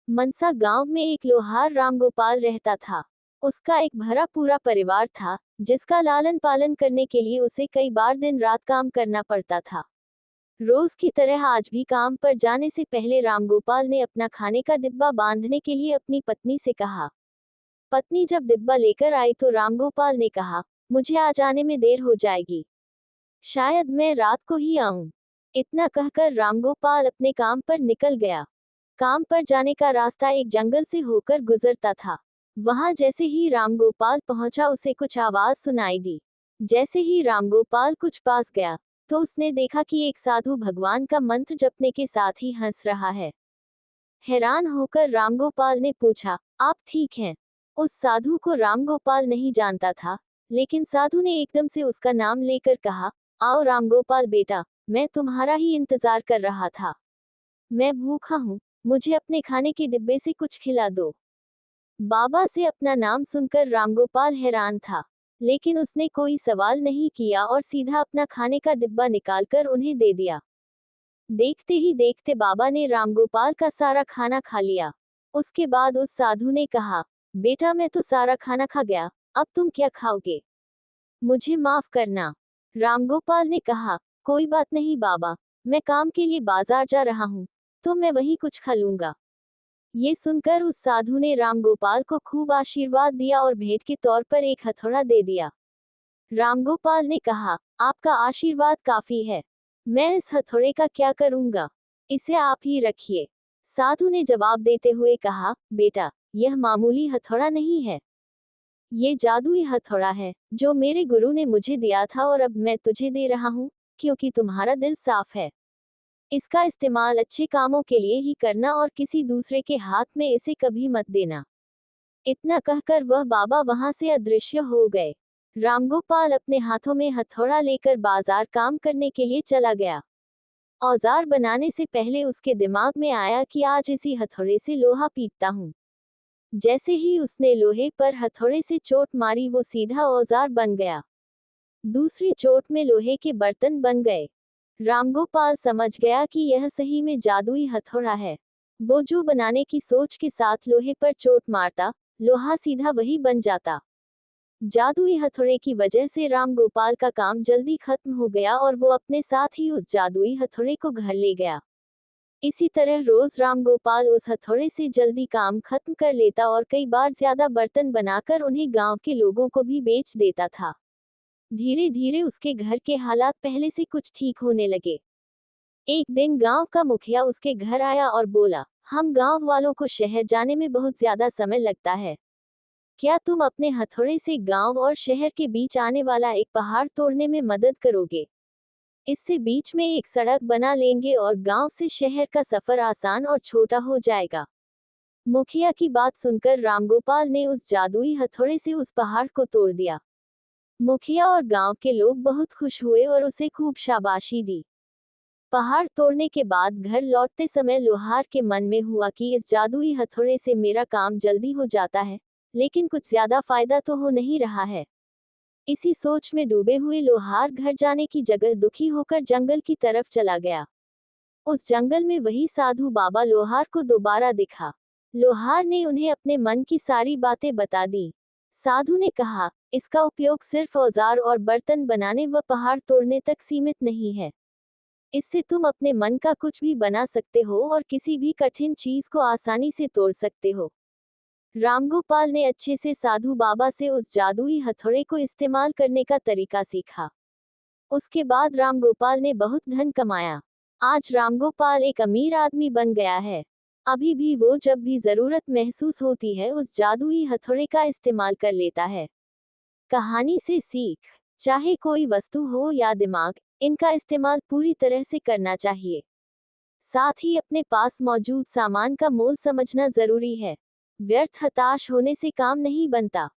मनसा गांव में एक लोहार रामगोपाल रहता था। उसका एक भरा पूरा परिवार था, जिसका लालन पालन करने के लिए उसे कई बार दिन रात काम करना पड़ता था। रोज की तरह आज भी काम पर जाने से पहले रामगोपाल ने अपना खाने का डिब्बा बांधने के लिए अपनी पत्नी से कहा। पत्नी जब डिब्बा लेकर आई तो रामगोपाल ने कहा, मुझे आज आने में देर हो जाएगी, शायद मैं रात को ही आऊं। इतना कहकर रामगोपाल अपने काम पर निकल गया। काम पर जाने का रास्ता एक जंगल से होकर गुजरता था। वहां जैसे ही रामगोपाल पहुंचा उसे कुछ आवाज सुनाई दी। जैसे ही रामगोपाल कुछ पास गया तो उसने देखा कि एक साधु भगवान का मंत्र जपने के साथ ही हंस रहा है। हैरान होकर रामगोपाल ने पूछा, आप ठीक हैं? उस साधु को रामगोपाल नहीं जानता था, लेकिन साधु ने एकदम से उसका नाम लेकर कहा, आओ रामगोपाल बेटा, मैं तुम्हारा ही इंतजार कर रहा था। मैं भूखा हूँ, मुझे अपने खाने के डिब्बे से कुछ खिला दो। बाबा से अपना नाम सुनकर रामगोपाल हैरान था, लेकिन उसने कोई सवाल नहीं किया और सीधा अपना खाने का डिब्बा निकालकर उन्हें दे दिया। देखते ही देखते बाबा ने रामगोपाल का सारा खाना खा लिया। उसके बाद उस साधु ने कहा, बेटा मैं तो सारा खाना खा गया, अब तुम क्या खाओगे? मुझे माफ करना। रामगोपाल ने कहा, कोई बात नहीं बाबा, मैं काम के लिए बाजार जा रहा हूँ, तो मैं वहीं कुछ खा लूंगा। ये सुनकर उस साधु ने रामगोपाल को खूब आशीर्वाद दिया और भेंट के तौर पर एक हथौड़ा दे दिया। रामगोपाल ने कहा, आपका आशीर्वाद काफी है, मैं इस हथौड़े का क्या करूंगा, इसे आप ही रखिए। साधु ने जवाब देते हुए कहा, बेटा, यह मामूली हथौड़ा नहीं है, ये जादुई हथौड़ा है, जो मेरे गुरु ने मुझे दिया था और अब मैं तुझे दे रहा हूँ, क्योंकि तुम्हारा दिल साफ है। इसका इस्तेमाल अच्छे कामों के लिए ही करना और किसी दूसरे के हाथ में इसे कभी मत देना। इतना कहकर वह बाबा वहां से अदृश्य हो गए। रामगोपाल अपने हाथों में हथौड़ा लेकर बाजार काम करने के लिए चला गया। औजार बनाने से पहले उसके दिमाग में आया कि आज इसी हथौड़े से लोहा पीटता हूँ। जैसे ही उसने लोहे पर हथौड़े से चोट मारी वो सीधा औजार बन गया। दूसरी चोट में लोहे के बर्तन बन गए। रामगोपाल समझ गया कि यह सही में जादुई हथौड़ा है। वो जो बनाने की सोच के साथ लोहे पर चोट मारता, लोहा सीधा वही बन जाता। जादुई हथौड़े की वजह से रामगोपाल का काम जल्दी खत्म हो गया और वो अपने साथ ही उस जादुई हथौड़े को घर ले गया। इसी तरह रोज रामगोपाल उस हथौड़े से जल्दी काम खत्म कर लेता और कई बार ज्यादा बर्तन बनाकर उन्हें गांव के लोगों को भी बेच देता था। धीरे धीरे उसके घर के हालात पहले से कुछ ठीक होने लगे। एक दिन गांव का मुखिया उसके घर आया और बोला, हम गांव वालों को शहर जाने में बहुत ज्यादा समय लगता है, क्या तुम अपने हथौड़े से गांव और शहर के बीच आने वाला एक पहाड़ तोड़ने में मदद करोगे? इससे बीच में एक सड़क बना लेंगे और गांव से शहर का सफर आसान और छोटा हो जाएगा। मुखिया की बात सुनकर रामगोपाल ने उस जादुई हथौड़े से उस पहाड़ को तोड़ दिया। मुखिया और गांव के लोग बहुत खुश हुए और उसे खूब शाबाशी दी। पहाड़ तोड़ने के बाद घर लौटते समय लोहार के मन में हुआ कि इस जादुई हथौड़े से मेरा काम जल्दी हो जाता है, लेकिन कुछ ज्यादा फायदा तो हो नहीं रहा है। इसी सोच में डूबे हुए लोहार घर जाने की जगह दुखी होकर जंगल की तरफ चला गया। उस जंगल में वही साधु बाबा लोहार को दोबारा दिखा। लोहार ने उन्हें अपने मन की सारी बातें बता दी। साधु ने कहा, इसका उपयोग सिर्फ औजार और बर्तन बनाने व पहाड़ तोड़ने तक सीमित नहीं है। इससे तुम अपने मन का कुछ भी बना सकते हो और किसी भी कठिन चीज को आसानी से तोड़ सकते हो। रामगोपाल ने अच्छे से साधु बाबा से उस जादुई हथौड़े को इस्तेमाल करने का तरीका सीखा। उसके बाद रामगोपाल ने बहुत धन कमाया। आज रामगोपाल एक अमीर आदमी बन गया है। अभी भी वो जब भी जरूरत महसूस होती है उस जादुई हथौड़े का इस्तेमाल कर लेता है। कहानी से सीख, चाहे कोई वस्तु हो या दिमाग, इनका इस्तेमाल पूरी तरह से करना चाहिए। साथ ही अपने पास मौजूद सामान का मोल समझना जरूरी है। व्यर्थ हताश होने से काम नहीं बनता।